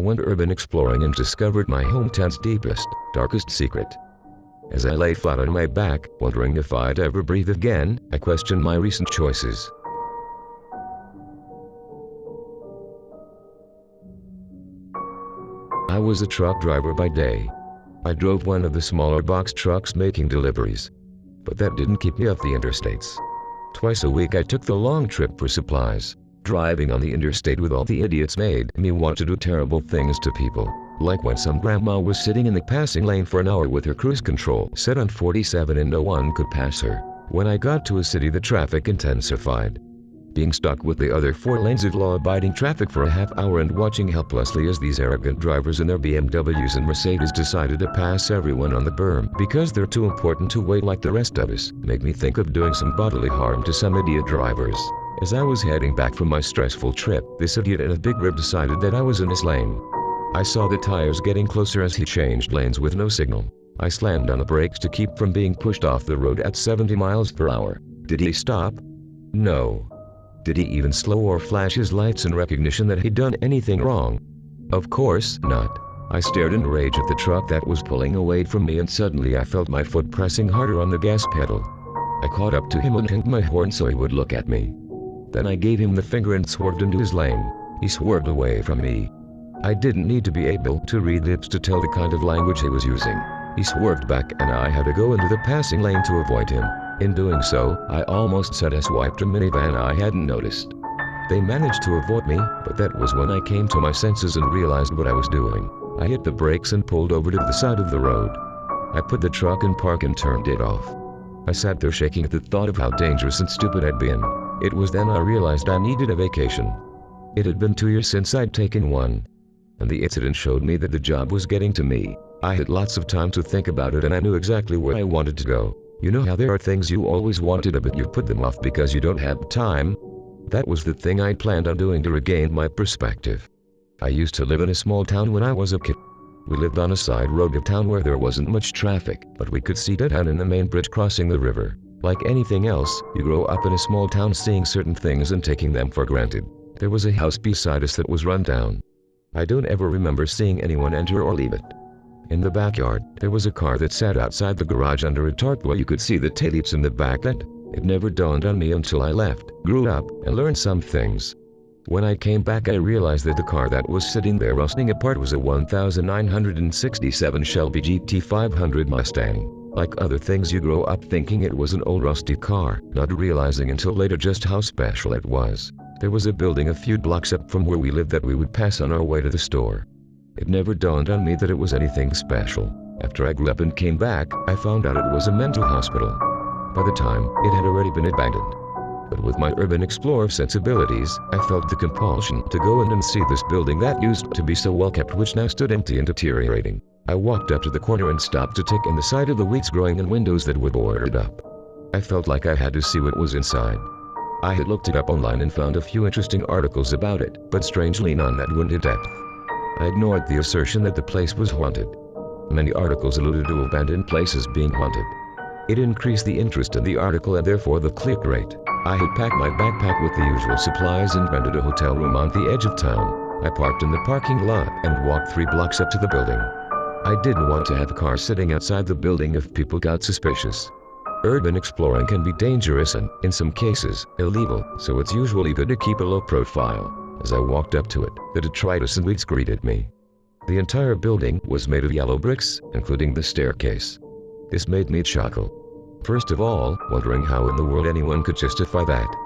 went urban exploring and discovered my hometown's deepest, darkest secret. As I lay flat on my back, wondering if I'd ever breathe again, I questioned my recent choices. I was a truck driver by day. I drove one of the smaller box trucks making deliveries. But that didn't keep me off the interstates. Twice a week I took the long trip for supplies. Driving on the interstate with all the idiots made me want to do terrible things to people. Like when some grandma was sitting in the passing lane for an hour with her cruise control set on 47 and no one could pass her. When I got to a city the traffic intensified. Being stuck with the other 4 lanes of law-abiding traffic for a half hour and watching helplessly as these arrogant drivers in their BMWs and Mercedes decided to pass everyone on the berm because they're too important to wait like the rest of us, made me think of doing some bodily harm to some idiot drivers. As I was heading back from my stressful trip, this idiot in a big rib decided that I was in his lane. I saw the tires getting closer as he changed lanes with no signal. I slammed on the brakes to keep from being pushed off the road at 70 miles per hour. Did he stop? No. Did he even slow or flash his lights in recognition that he'd done anything wrong? Of course not. I stared in rage at the truck that was pulling away from me and suddenly I felt my foot pressing harder on the gas pedal. I caught up to him and honked my horn so he would look at me. Then I gave him the finger and swerved into his lane. He swerved away from me. I didn't need to be able to read lips to tell the kind of language he was using. He swerved back and I had to go into the passing lane to avoid him. In doing so, I almost sideswiped a minivan I hadn't noticed. They managed to avoid me, but that was when I came to my senses and realized what I was doing. I hit the brakes and pulled over to the side of the road. I put the truck in park and turned it off. I sat there shaking at the thought of how dangerous and stupid I'd been. It was then I realized I needed a vacation. It had been 2 years since I'd taken one. And the incident showed me that the job was getting to me. I had lots of time to think about it and I knew exactly where I wanted to go. You know how there are things you always wanted but you put them off because you don't have time? That was the thing I'd planned on doing to regain my perspective. I used to live in a small town when I was a kid. We lived on a side road of town where there wasn't much traffic, but we could see down in the main bridge crossing the river. Like anything else, you grow up in a small town seeing certain things and taking them for granted. There was a house beside us that was run down. I don't ever remember seeing anyone enter or leave it. In the backyard, there was a car that sat outside the garage under a tarp where you could see the taillights in the back end. It never dawned on me until I left, grew up, and learned some things. When I came back I realized that the car that was sitting there rusting apart was a 1967 Shelby GT 500 Mustang. Like other things you grow up thinking it was an old rusty car, not realizing until later just how special it was. There was a building a few blocks up from where we lived that we would pass on our way to the store. It never dawned on me that it was anything special. After I grew up and came back, I found out it was a mental hospital. By the time, it had already been abandoned. But with my urban explorer sensibilities, I felt the compulsion to go in and see this building that used to be so well kept which now stood empty and deteriorating. I walked up to the corner and stopped to take in the sight of the weeds growing and windows that were boarded up. I felt like I had to see what was inside. I had looked it up online and found a few interesting articles about it, but strangely none that went in depth. I ignored the assertion that the place was haunted. Many articles alluded to abandoned places being haunted. It increased the interest in the article and therefore the click rate. I had packed my backpack with the usual supplies and rented a hotel room on the edge of town. I parked in the parking lot and walked 3 blocks up to the building. I didn't want to have a car sitting outside the building if people got suspicious. Urban exploring can be dangerous and, in some cases, illegal, so it's usually good to keep a low profile. As I walked up to it, the detritus and weeds greeted me. The entire building was made of yellow bricks, including the staircase. This made me chuckle. First of all, wondering how in the world anyone could justify that.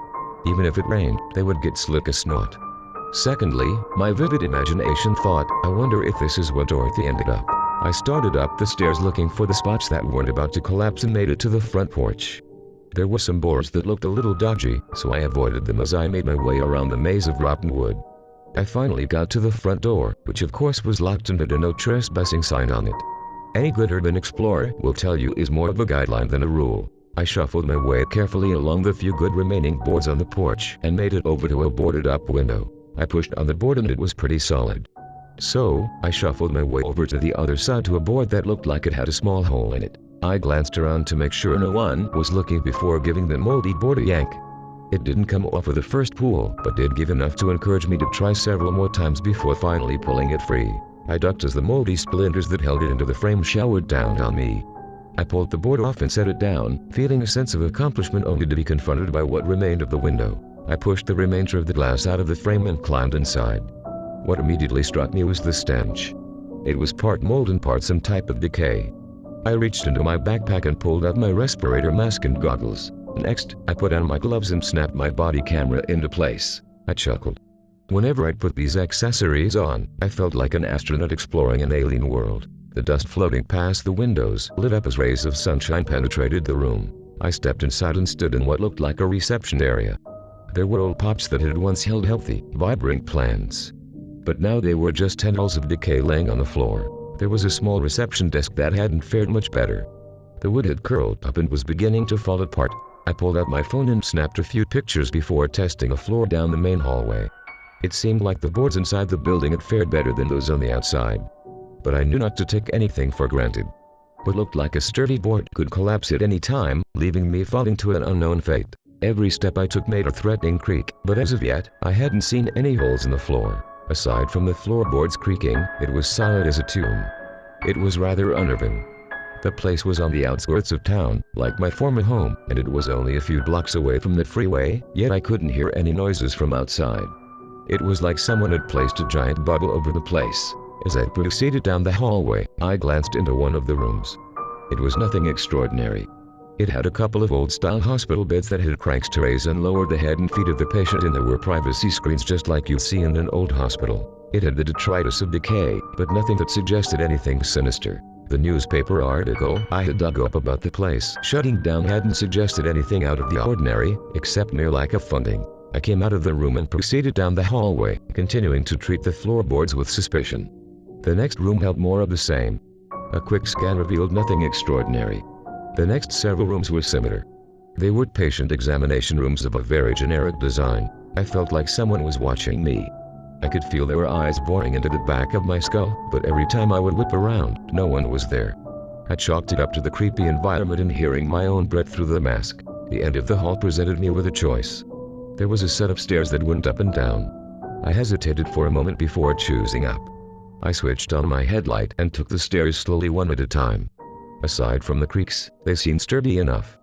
Even if it rained, they would get slick as snot. Secondly, my vivid imagination thought, I wonder if this is where Dorothy ended up. I started up the stairs looking for the spots that weren't about to collapse and made it to the front porch. There were some boards that looked a little dodgy, so I avoided them as I made my way around the maze of rotten wood. I finally got to the front door, which of course was locked and had a no trespassing sign on it. Any good urban explorer will tell you is more of a guideline than a rule. I shuffled my way carefully along the few good remaining boards on the porch and made it over to a boarded up window. I pushed on the board and it was pretty solid. So, I shuffled my way over to the other side to a board that looked like it had a small hole in it. I glanced around to make sure no one was looking before giving the moldy board a yank. It didn't come off of the first pull, but did give enough to encourage me to try several more times before finally pulling it free. I ducked as the moldy splinters that held it into the frame showered down on me. I pulled the board off and set it down, feeling a sense of accomplishment only to be confronted by what remained of the window. I pushed the remainder of the glass out of the frame and climbed inside. What immediately struck me was the stench. It was part mold and part some type of decay. I reached into my backpack and pulled out my respirator mask and goggles. Next, I put on my gloves and snapped my body camera into place. I chuckled. Whenever I put these accessories on, I felt like an astronaut exploring an alien world. The dust floating past the windows lit up as rays of sunshine penetrated the room. I stepped inside and stood in what looked like a reception area. There were old pots that had once held healthy, vibrant plants. But now they were just tendrils of decay laying on the floor. There was a small reception desk that hadn't fared much better. The wood had curled up and was beginning to fall apart. I pulled out my phone and snapped a few pictures before testing a floor down the main hallway. It seemed like the boards inside the building had fared better than those on the outside. But I knew not to take anything for granted. What looked like a sturdy board could collapse at any time, leaving me falling to an unknown fate. Every step I took made a threatening creak, but as of yet, I hadn't seen any holes in the floor. Aside from the floorboards creaking, it was solid as a tomb. It was rather unnerving. The place was on the outskirts of town, like my former home, and it was only a few blocks away from the freeway, yet I couldn't hear any noises from outside. It was like someone had placed a giant bubble over the place. As I proceeded down the hallway, I glanced into one of the rooms. It was nothing extraordinary. It had a couple of old-style hospital beds that had cranks to raise and lower the head and feet of the patient, and there were privacy screens just like you'd see in an old hospital. It had the detritus of decay, but nothing that suggested anything sinister. The newspaper article I had dug up about the place shutting down hadn't suggested anything out of the ordinary, except mere lack of funding. I came out of the room and proceeded down the hallway, continuing to treat the floorboards with suspicion. The next room held more of the same. A quick scan revealed nothing extraordinary. The next several rooms were similar. They were patient examination rooms of a very generic design. I felt like someone was watching me. I could feel their eyes boring into the back of my skull, but every time I would whip around, no one was there. I chalked it up to the creepy environment and hearing my own breath through the mask. The end of the hall presented me with a choice. There was a set of stairs that went up and down. I hesitated for a moment before choosing up. I switched on my headlight and took the stairs slowly one at a time. Aside from the creaks, they seemed sturdy enough.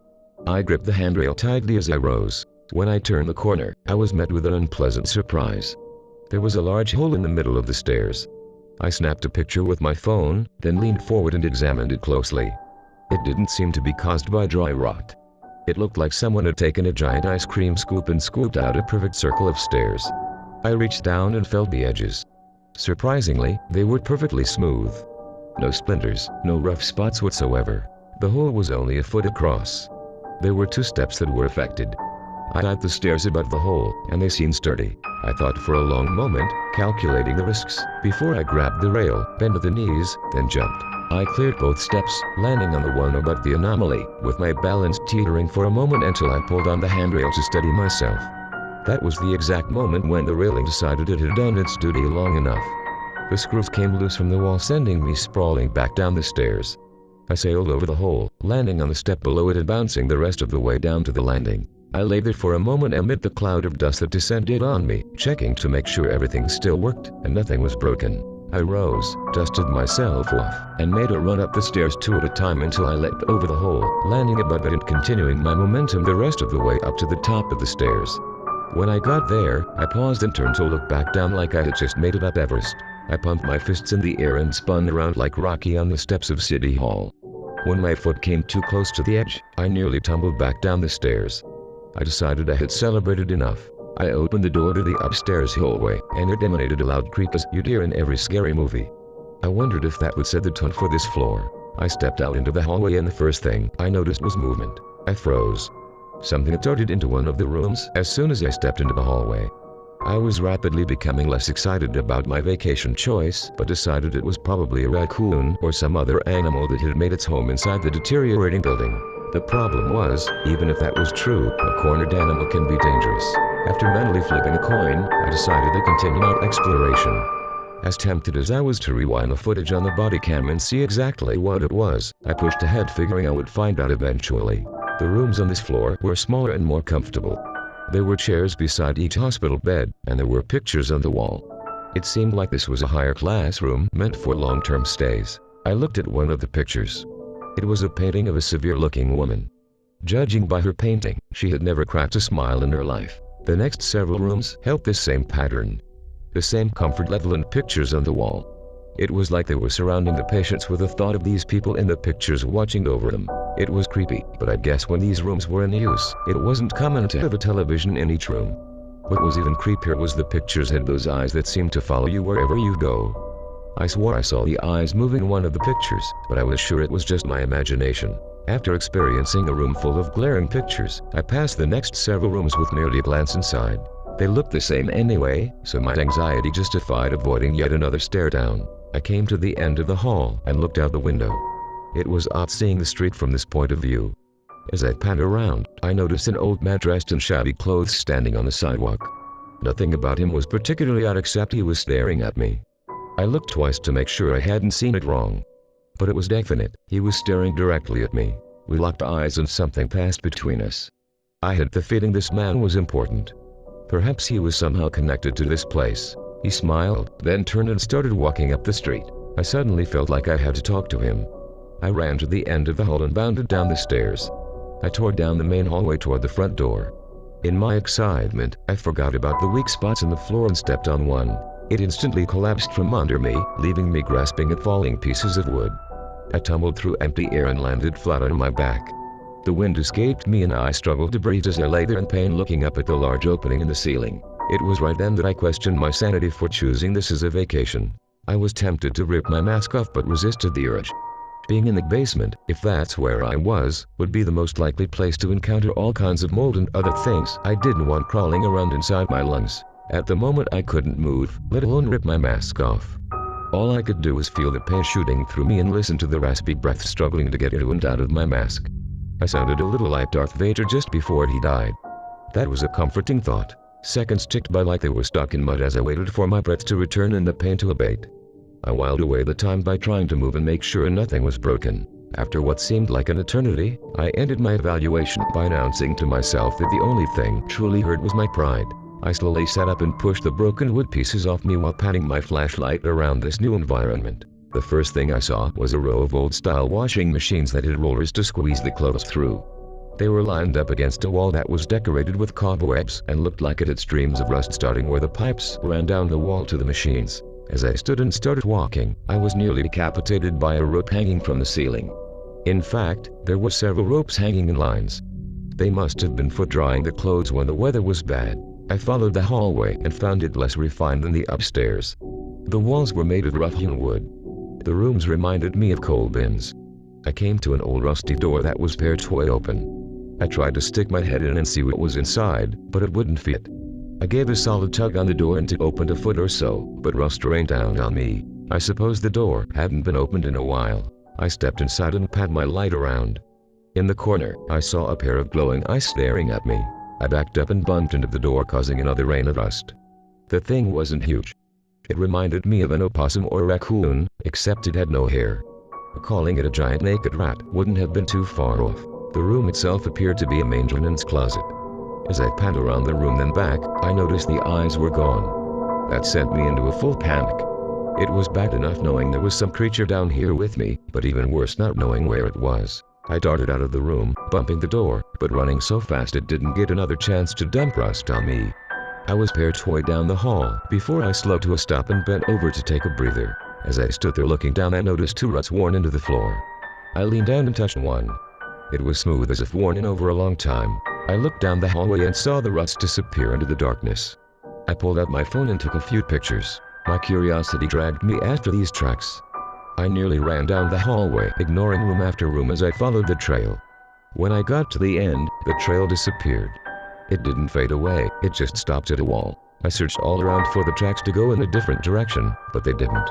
I gripped the handrail tightly as I rose. When I turned the corner, I was met with an unpleasant surprise. There was a large hole in the middle of the stairs. I snapped a picture with my phone, then leaned forward and examined it closely. It didn't seem to be caused by dry rot. It looked like someone had taken a giant ice cream scoop and scooped out a perfect circle of stairs. I reached down and felt the edges. Surprisingly, they were perfectly smooth. No splinters, no rough spots whatsoever. The hole was only a foot across. There were 2 steps that were affected. I eyed the stairs above the hole, and they seemed sturdy. I thought for a long moment, calculating the risks, before I grabbed the rail, bent at the knees, then jumped. I cleared both steps, landing on the one above the anomaly, with my balance teetering for a moment until I pulled on the handrail to steady myself. That was the exact moment when the railing decided it had done its duty long enough. The screws came loose from the wall, sending me sprawling back down the stairs. I sailed over the hole, landing on the step below it and bouncing the rest of the way down to the landing. I lay there for a moment amid the cloud of dust that descended on me, checking to make sure everything still worked and nothing was broken. I rose, dusted myself off, and made a run up the stairs 2 at a time until I leapt over the hole, landing above it and continuing my momentum the rest of the way up to the top of the stairs. When I got there, I paused and turned to look back down like I had just made it up Everest. I pumped my fists in the air and spun around like Rocky on the steps of City Hall. When my foot came too close to the edge, I nearly tumbled back down the stairs. I decided I had celebrated enough. I opened the door to the upstairs hallway, and it emanated a loud creak as you'd hear in every scary movie. I wondered if that would set the tone for this floor. I stepped out into the hallway and the first thing I noticed was movement. I froze. Something had darted into one of the rooms as soon as I stepped into the hallway. I was rapidly becoming less excited about my vacation choice, but decided it was probably a raccoon or some other animal that had made its home inside the deteriorating building. The problem was, even if that was true, a cornered animal can be dangerous. After mentally flipping a coin, I decided to continue my exploration. As tempted as I was to rewind the footage on the body cam and see exactly what it was, I pushed ahead figuring I would find out eventually. The rooms on this floor were smaller and more comfortable. There were chairs beside each hospital bed, and there were pictures on the wall. It seemed like this was a higher class room meant for long-term stays. I looked at one of the pictures. It was a painting of a severe-looking woman. Judging by her painting, she had never cracked a smile in her life. The next several rooms held this same pattern. The same comfort level and pictures on the wall. It was like they were surrounding the patients with the thought of these people in the pictures watching over them. It was creepy, but I guess when these rooms were in use, it wasn't common to have a television in each room. What was even creepier was the pictures had those eyes that seemed to follow you wherever you go. I swore I saw the eyes moving in one of the pictures, but I was sure it was just my imagination. After experiencing a room full of glaring pictures, I passed the next several rooms with merely a glance inside. They looked the same anyway, so my anxiety justified avoiding yet another stare down. I came to the end of the hall and looked out the window. It was odd seeing the street from this point of view. As I panned around, I noticed an old man dressed in shabby clothes standing on the sidewalk. Nothing about him was particularly odd except he was staring at me. I looked twice to make sure I hadn't seen it wrong. But it was definite, he was staring directly at me. We locked eyes and something passed between us. I had the feeling this man was important. Perhaps he was somehow connected to this place. He smiled, then turned and started walking up the street. I suddenly felt like I had to talk to him. I ran to the end of the hall and bounded down the stairs. I tore down the main hallway toward the front door. In my excitement, I forgot about the weak spots in the floor and stepped on one. It instantly collapsed from under me, leaving me grasping at falling pieces of wood. I tumbled through empty air and landed flat on my back. The wind escaped me and I struggled to breathe as I lay there in pain looking up at the large opening in the ceiling. It was right then that I questioned my sanity for choosing this as a vacation. I was tempted to rip my mask off but resisted the urge. Being in the basement, if that's where I was, would be the most likely place to encounter all kinds of mold and other things I didn't want crawling around inside my lungs. At the moment I couldn't move, let alone rip my mask off. All I could do was feel the pain shooting through me and listen to the raspy breath struggling to get into and out of my mask. I sounded a little like Darth Vader just before he died. That was a comforting thought. Seconds ticked by like they were stuck in mud as I waited for my breath to return and the pain to abate. I whiled away the time by trying to move and make sure nothing was broken. After what seemed like an eternity, I ended my evaluation by announcing to myself that the only thing truly hurt was my pride. I slowly sat up and pushed the broken wood pieces off me while patting my flashlight around this new environment. The first thing I saw was a row of old-style washing machines that had rollers to squeeze the clothes through. They were lined up against a wall that was decorated with cobwebs and looked like it had streams of rust starting where the pipes ran down the wall to the machines. As I stood and started walking, I was nearly decapitated by a rope hanging from the ceiling. In fact, there were several ropes hanging in lines. They must have been for drying the clothes when the weather was bad. I followed the hallway and found it less refined than the upstairs. The walls were made of rough-hewn wood. The rooms reminded me of coal bins. I came to an old rusty door that was partway open. I tried to stick my head in and see what was inside, but it wouldn't fit. I gave a solid tug on the door and it opened a foot or so, but rust rained down on me. I suppose the door hadn't been opened in a while. I stepped inside and patted my light around. In the corner, I saw a pair of glowing eyes staring at me. I backed up and bumped into the door, causing another rain of rust. The thing wasn't huge. It reminded me of an opossum or raccoon, except it had no hair. Calling it a giant naked rat wouldn't have been too far off. The room itself appeared to be a maintenance closet. As I panned around the room then back, I noticed the eyes were gone. That sent me into a full panic. It was bad enough knowing there was some creature down here with me, but even worse not knowing where it was. I darted out of the room, bumping the door, but running so fast it didn't get another chance to dump rust on me. I was partway down the hall before I slowed to a stop and bent over to take a breather. As I stood there looking down, I noticed two ruts worn into the floor. I leaned down and touched one. It was smooth as if worn in over a long time. I looked down the hallway and saw the ruts disappear into the darkness. I pulled out my phone and took a few pictures. My curiosity dragged me after these tracks. I nearly ran down the hallway, ignoring room after room as I followed the trail. When I got to the end, the trail disappeared. It didn't fade away, it just stopped at a wall. I searched all around for the tracks to go in a different direction, but they didn't.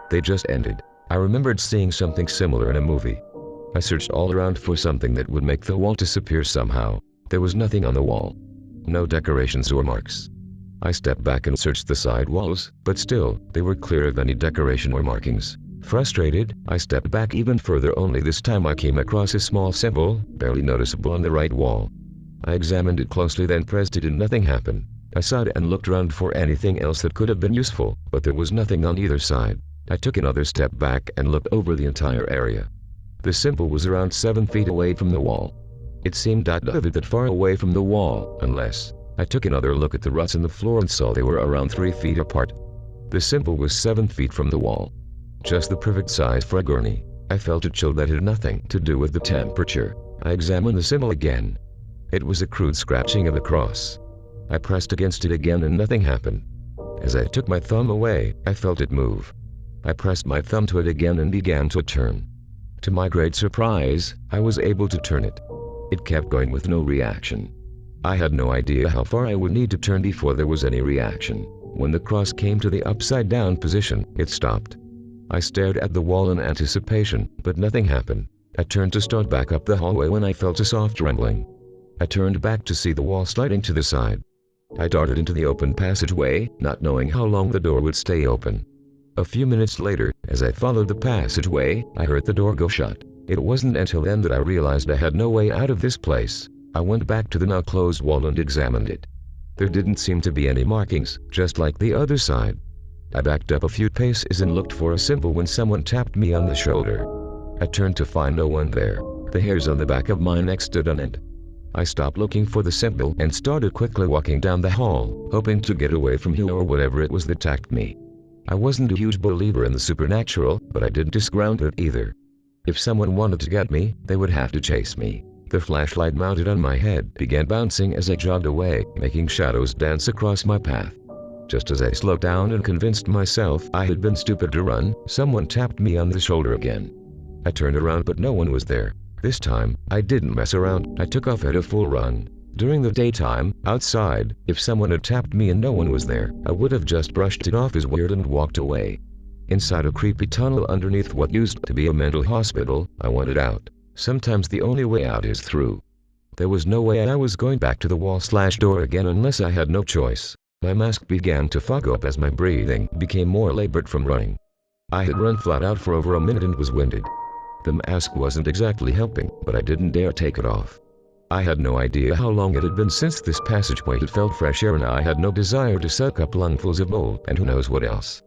They just ended. I remembered seeing something similar in a movie. I searched all around for something that would make the wall disappear somehow. There was nothing on the wall. No decorations or marks. I stepped back and searched the side walls, but still, they were clear of any decoration or markings. Frustrated, I stepped back even further, only this time I came across a small symbol, barely noticeable on the right wall. I examined it closely, then pressed it and nothing happened. I sighed and looked around for anything else that could have been useful, but there was nothing on either side. I took another step back and looked over the entire area. The symbol was around 7 feet away from the wall. It seemed out of it that far away from the wall, unless I took another look at the ruts in the floor and saw they were around 3 feet apart. The symbol was 7 feet from the wall. Just the perfect size for a gurney. I felt a chill that had nothing to do with the temperature. I examined the symbol again. It was a crude scratching of a cross. I pressed against it again and nothing happened. As I took my thumb away, I felt it move. I pressed my thumb to it again and began to turn. To my great surprise, I was able to turn it. It kept going with no reaction. I had no idea how far I would need to turn before there was any reaction. When the cross came to the upside down position, it stopped. I stared at the wall in anticipation, but nothing happened. I turned to start back up the hallway when I felt a soft trembling. I turned back to see the wall sliding to the side. I darted into the open passageway, not knowing how long the door would stay open. A few minutes later, as I followed the passageway, I heard the door go shut. It wasn't until then that I realized I had no way out of this place. I went back to the now closed wall and examined it. There didn't seem to be any markings, just like the other side. I backed up a few paces and looked for a symbol when someone tapped me on the shoulder. I turned to find no one there. The hairs on the back of my neck stood on end. I stopped looking for the symbol and started quickly walking down the hall, hoping to get away from here or whatever it was that tapped me. I wasn't a huge believer in the supernatural, but I didn't discount it either. If someone wanted to get me, they would have to chase me. The flashlight mounted on my head began bouncing as I jogged away, making shadows dance across my path. Just as I slowed down and convinced myself I had been stupid to run, someone tapped me on the shoulder again. I turned around but no one was there. This time, I didn't mess around, I took off at a full run. During the daytime, outside, if someone had tapped me and no one was there, I would have just brushed it off as weird and walked away. Inside a creepy tunnel underneath what used to be a mental hospital, I wanted out. Sometimes the only way out is through. There was no way I was going back to the wall/door again unless I had no choice. My mask began to fog up as my breathing became more labored from running. I had run flat out for over a minute and was winded. The mask wasn't exactly helping, but I didn't dare take it off. I had no idea how long it had been since this passageway had felt fresh air and I had no desire to suck up lungfuls of mold and who knows what else.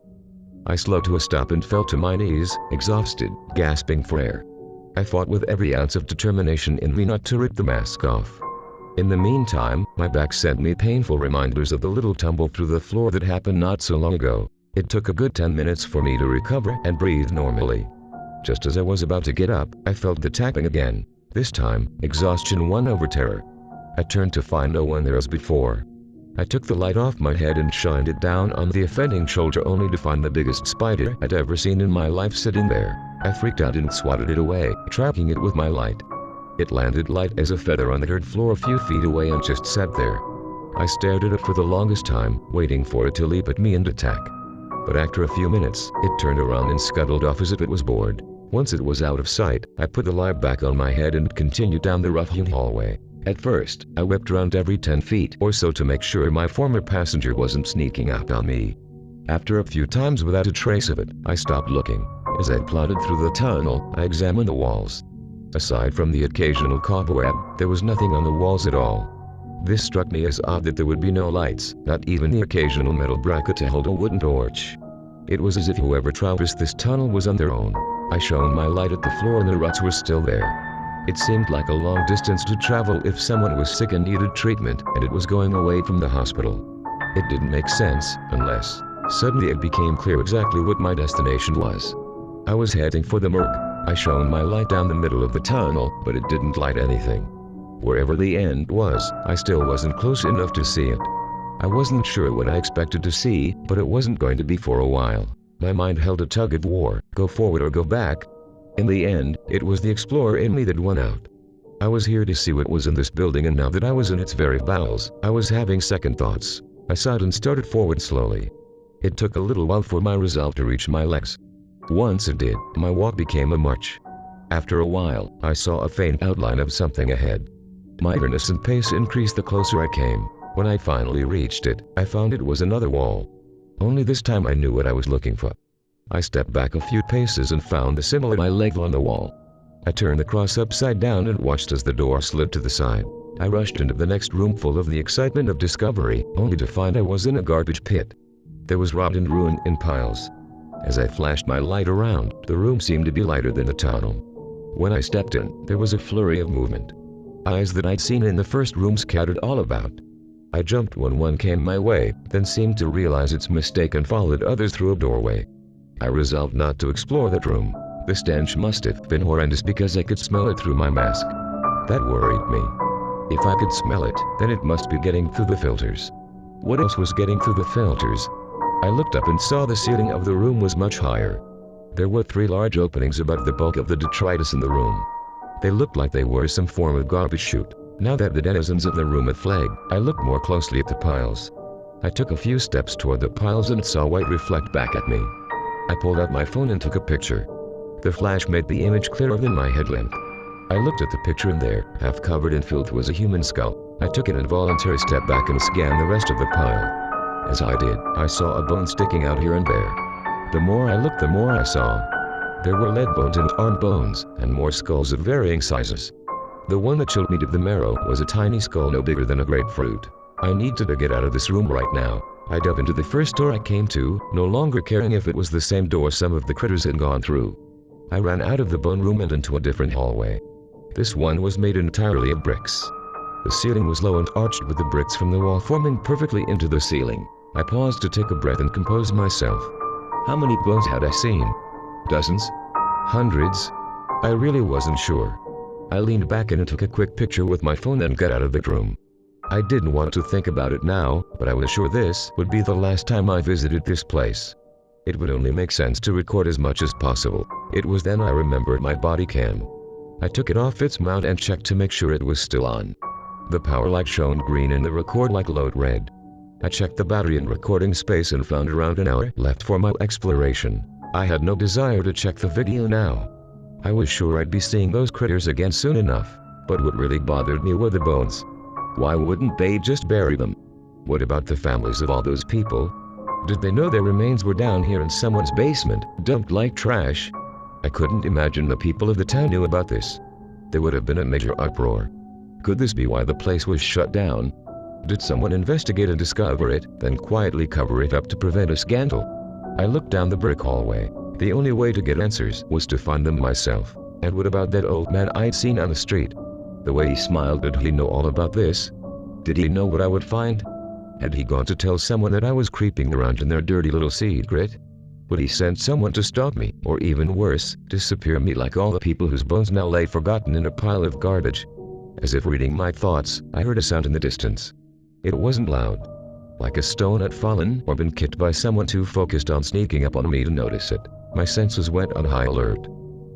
I slowed to a stop and fell to my knees, exhausted, gasping for air. I fought with every ounce of determination in me not to rip the mask off. In the meantime, my back sent me painful reminders of the little tumble through the floor that happened not so long ago. It took a good 10 minutes for me to recover and breathe normally. Just as I was about to get up, I felt the tapping again. This time, exhaustion won over terror. I turned to find no one there as before. I took the light off my head and shined it down on the offending shoulder only to find the biggest spider I'd ever seen in my life sitting there. I freaked out and swatted it away, tracking it with my light. It landed light as a feather on the dirt floor a few feet away and just sat there. I stared at it for the longest time, waiting for it to leap at me and attack. But after a few minutes, it turned around and scuttled off as if it was bored. Once it was out of sight, I put the light back on my head and continued down the rough-hewn hallway. At first, I whipped around every 10 feet or so to make sure my former passenger wasn't sneaking up on me. After a few times without a trace of it, I stopped looking. As I plodded through the tunnel, I examined the walls. Aside from the occasional cobweb, there was nothing on the walls at all. This struck me as odd that there would be no lights, not even the occasional metal bracket to hold a wooden torch. It was as if whoever traversed this tunnel was on their own. I shone my light at the floor and the ruts were still there. It seemed like a long distance to travel if someone was sick and needed treatment, and it was going away from the hospital. It didn't make sense, unless suddenly it became clear exactly what my destination was. I was heading for the morgue. I shone my light down the middle of the tunnel, but it didn't light anything. Wherever the end was, I still wasn't close enough to see it. I wasn't sure what I expected to see, but it wasn't going to be for a while. My mind held a tug of war, go forward or go back. In the end, it was the explorer in me that won out. I was here to see what was in this building, and now that I was in its very bowels, I was having second thoughts. I sighed and started forward slowly. It took a little while for my resolve to reach my legs. Once it did, my walk became a march. After a while, I saw a faint outline of something ahead. My eagerness and pace increased the closer I came. When I finally reached it, I found it was another wall. Only this time I knew what I was looking for. I stepped back a few paces and found the symbol at my leg on the wall. I turned the cross upside down and watched as the door slid to the side. I rushed into the next room full of the excitement of discovery, only to find I was in a garbage pit. There was rot and ruin in piles. As I flashed my light around, the room seemed to be lighter than the tunnel. When I stepped in, there was a flurry of movement. Eyes that I'd seen in the first room scattered all about. I jumped when one came my way, then seemed to realize its mistake and followed others through a doorway. I resolved not to explore that room. The stench must have been horrendous because I could smell it through my mask. That worried me. If I could smell it, then it must be getting through the filters. What else was getting through the filters? I looked up and saw the ceiling of the room was much higher. There were 3 large openings above the bulk of the detritus in the room. They looked like they were some form of garbage chute. Now that the denizens of the room had fled, I looked more closely at the piles. I took a few steps toward the piles and saw white reflect back at me. I pulled out my phone and took a picture. The flash made the image clearer than my headlamp. I looked at the picture and there, half covered in filth, was a human skull. I took an involuntary step back and scanned the rest of the pile. As I did, I saw a bone sticking out here and there. The more I looked, the more I saw. There were leg bones and arm bones, and more skulls of varying sizes. The one that chilled me to the marrow was a tiny skull no bigger than a grapefruit. I needed to get out of this room right now. I dove into the first door I came to, no longer caring if it was the same door some of the critters had gone through. I ran out of the bone room and into a different hallway. This one was made entirely of bricks. The ceiling was low and arched with the bricks from the wall forming perfectly into the ceiling. I paused to take a breath and compose myself. How many bones had I seen? Dozens? Hundreds? I really wasn't sure. I leaned back in and took a quick picture with my phone and got out of the room. I didn't want to think about it now, but I was sure this would be the last time I visited this place. It would only make sense to record as much as possible. It was then I remembered my body cam. I took it off its mount and checked to make sure it was still on. The power light shone green and the record light glowed red. I checked the battery and recording space and found around an hour left for my exploration. I had no desire to check the video now. I was sure I'd be seeing those critters again soon enough, but what really bothered me were the bones. Why wouldn't they just bury them? What about the families of all those people? Did they know their remains were down here in someone's basement, dumped like trash? I couldn't imagine the people of the town knew about this. There would have been a major uproar. Could this be why the place was shut down? Did someone investigate and discover it, then quietly cover it up to prevent a scandal? I looked down the brick hallway. The only way to get answers was to find them myself. And what about that old man I'd seen on the street? The way he smiled, did he know all about this? Did he know what I would find? Had he gone to tell someone that I was creeping around in their dirty little secret? Would he send someone to stop me, or even worse, disappear me like all the people whose bones now lay forgotten in a pile of garbage? As if reading my thoughts, I heard a sound in the distance. It wasn't loud. Like a stone had fallen or been kicked by someone too focused on sneaking up on me to notice it. My senses went on high alert.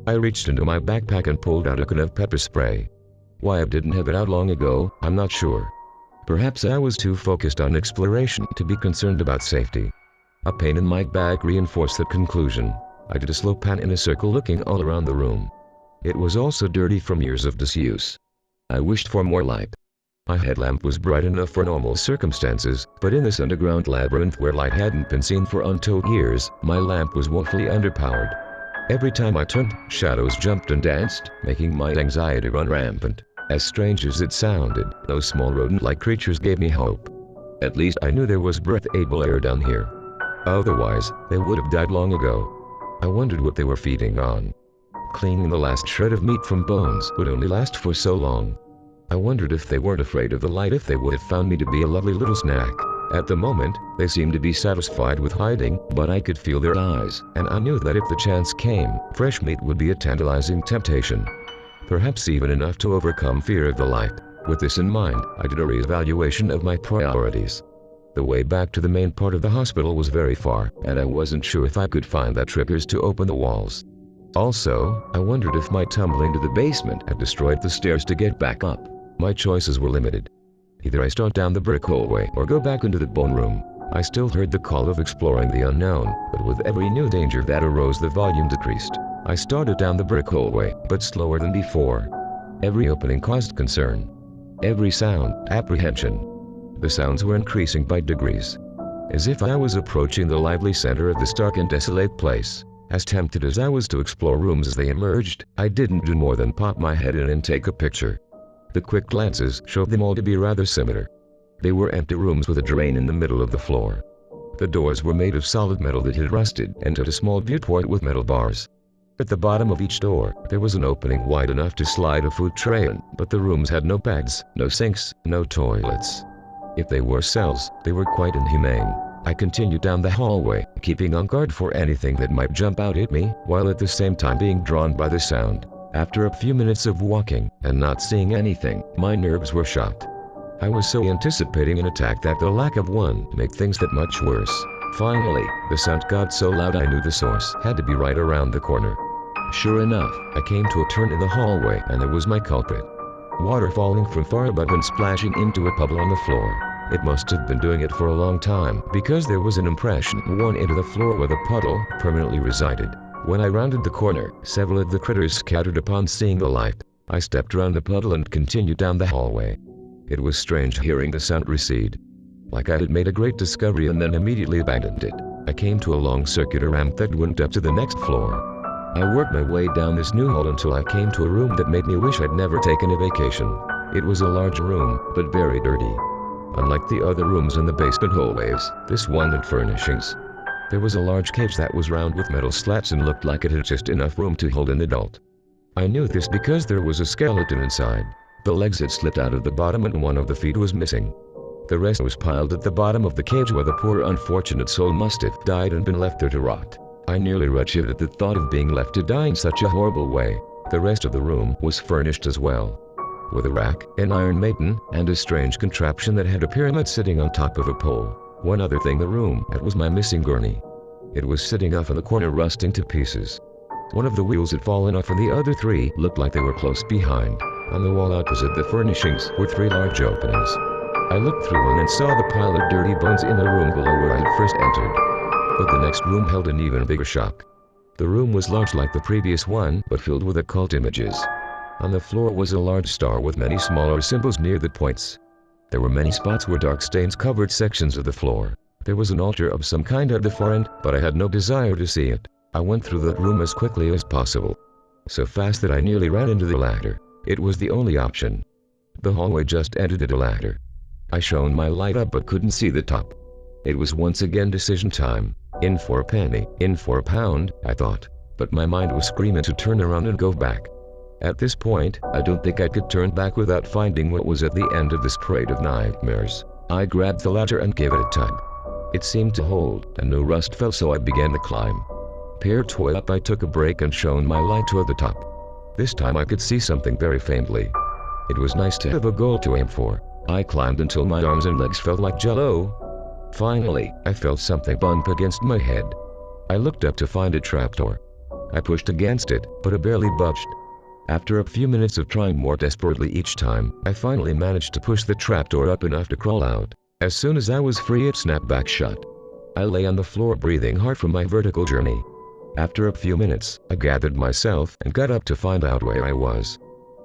I reached into my backpack and pulled out a can of pepper spray. Why I didn't have it out long ago, I'm not sure. Perhaps I was too focused on exploration to be concerned about safety. A pain in my back reinforced that conclusion. I did a slow pan in a circle looking all around the room. It was also dirty from years of disuse. I wished for more light. My headlamp was bright enough for normal circumstances, but in this underground labyrinth where light hadn't been seen for untold years, my lamp was woefully underpowered. Every time I turned, shadows jumped and danced, making my anxiety run rampant. As strange as it sounded, those small rodent-like creatures gave me hope. At least I knew there was breathable air down here. Otherwise, they would have died long ago. I wondered what they were feeding on. Cleaning the last shred of meat from bones would only last for so long. I wondered if they weren't afraid of the light, if they would have found me to be a lovely little snack. At the moment, they seemed to be satisfied with hiding, but I could feel their eyes, and I knew that if the chance came, fresh meat would be a tantalizing temptation. Perhaps even enough to overcome fear of the light. With this in mind, I did a reevaluation of my priorities. The way back to the main part of the hospital was very far, and I wasn't sure if I could find the triggers to open the walls. Also, I wondered if my tumbling to the basement had destroyed the stairs to get back up. My choices were limited. Either I start down the brick hallway or go back into the bone room. I still heard the call of exploring the unknown, but with every new danger that arose, the volume decreased. I started down the brick hallway, but slower than before. Every opening caused concern. Every sound, apprehension. The sounds were increasing by degrees. As if I was approaching the lively center of this dark and desolate place. As tempted as I was to explore rooms as they emerged, I didn't do more than pop my head in and take a picture. The quick glances showed them all to be rather similar. They were empty rooms with a drain in the middle of the floor. The doors were made of solid metal that had rusted and had a small viewport with metal bars. At the bottom of each door, there was an opening wide enough to slide a food tray in, but the rooms had no beds, no sinks, no toilets. If they were cells, they were quite inhumane. I continued down the hallway, keeping on guard for anything that might jump out at me, while at the same time being drawn by the sound. After a few minutes of walking, and not seeing anything, my nerves were shot. I was so anticipating an attack that the lack of one made things that much worse. Finally, the sound got so loud I knew the source had to be right around the corner. Sure enough, I came to a turn in the hallway and there was my culprit. Water falling from far above and splashing into a puddle on the floor. It must have been doing it for a long time, because there was an impression worn into the floor where the puddle permanently resided. When I rounded the corner, several of the critters scattered upon seeing the light. I stepped around the puddle and continued down the hallway. It was strange hearing the sound recede. Like I had made a great discovery and then immediately abandoned it. I came to a long circular ramp that went up to the next floor. I worked my way down this new hall until I came to a room that made me wish I'd never taken a vacation. It was a large room, but very dirty. Unlike the other rooms in the basement hallways, this one had furnishings. There was a large cage that was round with metal slats and looked like it had just enough room to hold an adult. I knew this because there was a skeleton inside. The legs had slipped out of the bottom and one of the feet was missing. The rest was piled at the bottom of the cage where the poor unfortunate soul must have died and been left there to rot. I nearly retched at the thought of being left to die in such a horrible way. The rest of the room was furnished as well, with a rack, an iron maiden, and a strange contraption that had a pyramid sitting on top of a pole. One other thing the room had was my missing gurney. It was sitting off in the corner rusting to pieces. One of the wheels had fallen off and the other three looked like they were close behind. On the wall opposite the furnishings were 3 large openings. I looked through one and saw the pile of dirty bones in the room below where I had first entered. But the next room held an even bigger shock. The room was large like the previous one, but filled with occult images. On the floor was a large star with many smaller symbols near the points. There were many spots where dark stains covered sections of the floor. There was an altar of some kind at the far end, but I had no desire to see it. I went through that room as quickly as possible, so fast that I nearly ran into the ladder. It was the only option. The hallway just ended at a ladder. I shone my light up but couldn't see the top. It was once again decision time. In for a penny, in for a pound, I thought. But my mind was screaming to turn around and go back. At this point, I don't think I could turn back without finding what was at the end of this parade of nightmares. I grabbed the ladder and gave it a tug. It seemed to hold, and no rust fell, so I began the climb. Paired way up, I took a break and shone my light toward the top. This time I could see something very faintly. It was nice to have a goal to aim for. I climbed until my arms and legs felt like jello. Finally, I felt something bump against my head. I looked up to find a trapdoor. I pushed against it, but it barely budged. After a few minutes of trying more desperately each time, I finally managed to push the trapdoor up enough to crawl out. As soon as I was free, it snapped back shut. I lay on the floor breathing hard from my vertical journey. After a few minutes, I gathered myself and got up to find out where I was.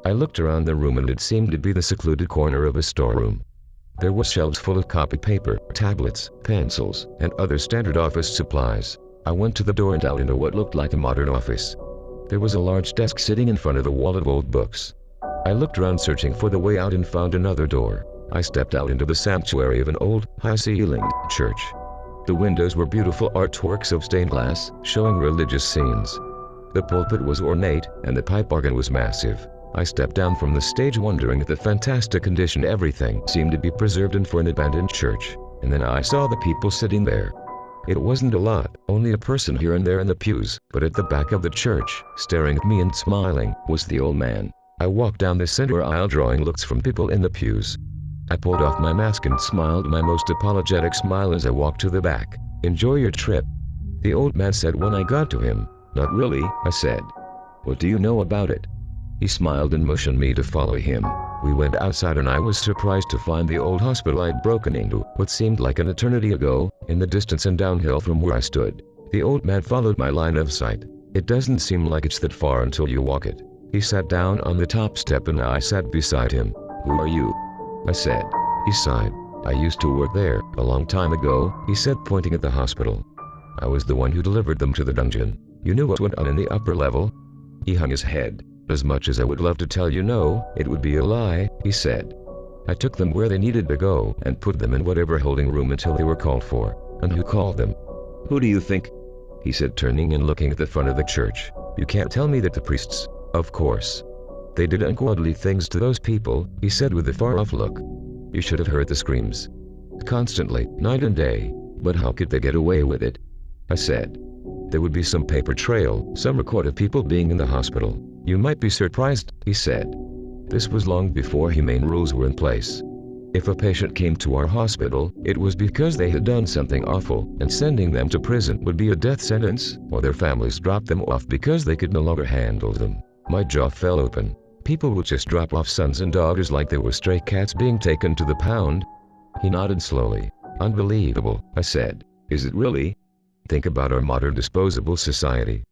I looked around the room and it seemed to be the secluded corner of a storeroom. There were shelves full of copy paper, tablets, pencils, and other standard office supplies. I went to the door and out into what looked like a modern office. There was a large desk sitting in front of a wall of old books. I looked around searching for the way out and found another door. I stepped out into the sanctuary of an old, high-ceilinged church. The windows were beautiful artworks of stained glass, showing religious scenes. The pulpit was ornate, and the pipe organ was massive. I stepped down from the stage wondering at the fantastic condition everything seemed to be preserved in for an abandoned church. And then I saw the people sitting there. It wasn't a lot, only a person here and there in the pews, but at the back of the church, staring at me and smiling, was the old man. I walked down the center aisle drawing looks from people in the pews. I pulled off my mask and smiled my most apologetic smile as I walked to the back. "Enjoy your trip," the old man said when I got to him. "Not really," I said. "What do you know about it?" He smiled and motioned me to follow him. We went outside and I was surprised to find the old hospital I'd broken into what seemed like an eternity ago, in the distance and downhill from where I stood. The old man followed my line of sight. "It doesn't seem like it's that far until you walk it." He sat down on the top step and I sat beside him. "Who are you?" I said. He sighed. "I used to work there, a long time ago," he said, pointing at the hospital. "I was the one who delivered them to the dungeon." "You knew what went on in the upper level?" He hung his head. As much as I would love to tell you no, it would be a lie, he said. I took them where they needed to go and put them in whatever holding room until they were called for. And who called them? Who do you think? He said, turning and looking at the front of the church. You can't tell me that the priests, of course. They did ungodly things to those people, he said with a far-off look. You should have heard the screams. Constantly, night and day. But how could they get away with it? I said. There would be some paper trail, some record of people being in the hospital. You might be surprised, he said. This was long before humane rules were in place. If a patient came to our hospital, it was because they had done something awful, and sending them to prison would be a death sentence, or their families dropped them off because they could no longer handle them. My jaw fell open. People would just drop off sons and daughters like they were stray cats being taken to the pound. He nodded slowly. Unbelievable, I said. Is it really? Think about our modern disposable society.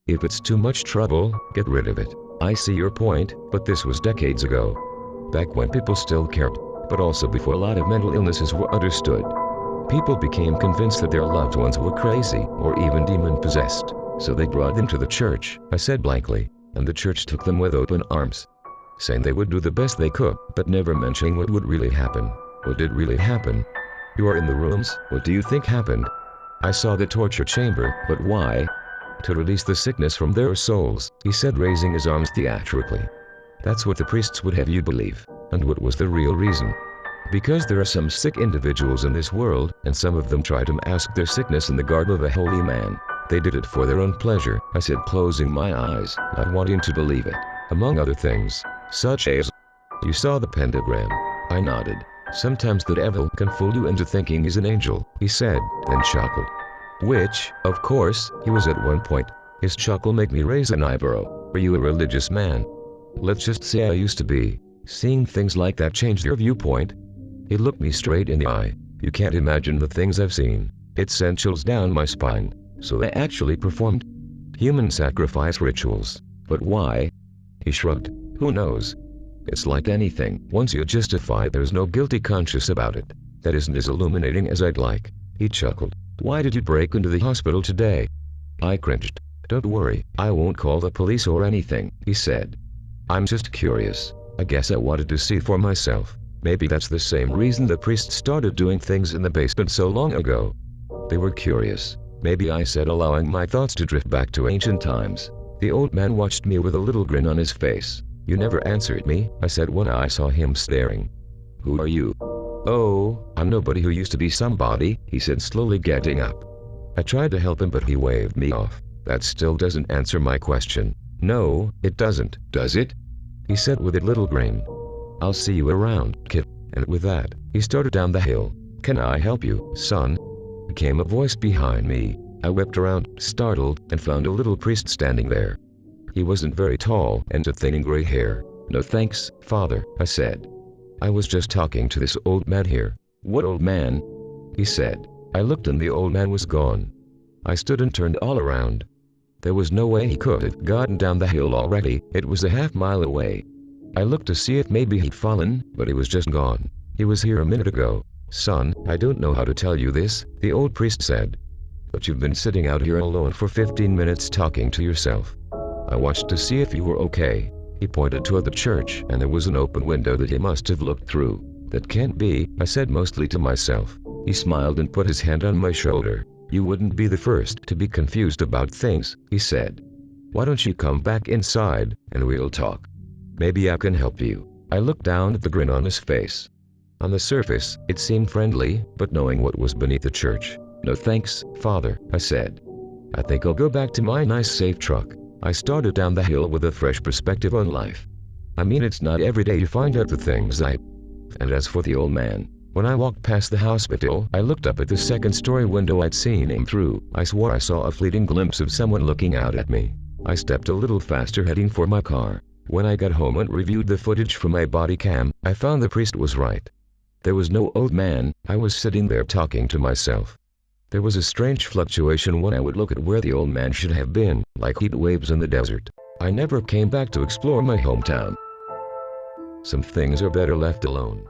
If it's too much trouble, get rid of it. I see your point, but this was decades ago. Back when people still cared, but also before a lot of mental illnesses were understood. People became convinced that their loved ones were crazy or even demon-possessed, so they brought them to the church, I said blankly, and the church took them with open arms, saying they would do the best they could, but never mentioning what would really happen. What did really happen? You are in the rooms, what do you think happened? I saw the torture chamber, but why? To release the sickness from their souls, he said, raising his arms theatrically. That's what the priests would have you believe. And what was the real reason? Because there are some sick individuals in this world, and some of them try to mask their sickness in the garb of a holy man. They did it for their own pleasure, I said, closing my eyes, not wanting to believe it. Among other things, such as, you saw the pentagram. I nodded. Sometimes the devil can fool you into thinking he's an angel, he said, then chuckled. Which, of course, he was at one point. His chuckle made me raise an eyebrow. Are you a religious man? Let's just say I used to be. Seeing things like that changed your viewpoint? He looked me straight in the eye. You can't imagine the things I've seen. It sent chills down my spine. So they actually performed human sacrifice rituals. But why? He shrugged. Who knows? It's like anything. Once you justify, there's no guilty conscience about it. That isn't as illuminating as I'd like. He chuckled. Why did you break into the hospital today? I cringed. Don't worry, I won't call the police or anything, he said. I'm just curious. I guess I wanted to see for myself. Maybe that's the same reason the priests started doing things in the basement so long ago. They were curious. Maybe, I said, allowing my thoughts to drift back to ancient times. The old man watched me with a little grin on his face. You never answered me, I said when I saw him staring. Who are you? Oh, I'm nobody who used to be somebody, he said, slowly getting up. I tried to help him, but he waved me off. That still doesn't answer my question. No, it doesn't, does it? He said with a little grin. I'll see you around, kid. And with that, he started down the hill. Can I help you, son? Came a voice behind me. I whipped around, startled, and found a little priest standing there. He wasn't very tall and had thinning gray hair. No thanks, father, I said. I was just talking to this old man here. What old man? He said. I looked and the old man was gone. I stood and turned all around. There was no way he could have gotten down the hill already. It was a half-mile away. I looked to see if maybe he'd fallen, but he was just gone. He was here a minute ago. Son, I don't know how to tell you this, the old priest said. But you've been sitting out here alone for 15 minutes talking to yourself. I watched to see if you were okay. He pointed toward the church, and there was an open window that he must have looked through. That can't be, I said, mostly to myself. He smiled and put his hand on my shoulder. You wouldn't be the first to be confused about things, he said. Why don't you come back inside, and we'll talk. Maybe I can help you. I looked down at the grin on his face. On the surface, it seemed friendly, but knowing what was beneath the church. No thanks, father, I said. I think I'll go back to my nice safe truck. I started down the hill with a fresh perspective on life. I mean, it's not every day you find out the things I... And as for the old man, when I walked past the hospital, I looked up at the second-story window I'd seen him through. I swore I saw a fleeting glimpse of someone looking out at me. I stepped a little faster, heading for my car. When I got home and reviewed the footage from my body cam, I found the priest was right. There was no old man. I was sitting there talking to myself. There was a strange fluctuation when I would look at where the old man should have been, like heat waves in the desert. I never came back to explore my hometown. Some things are better left alone.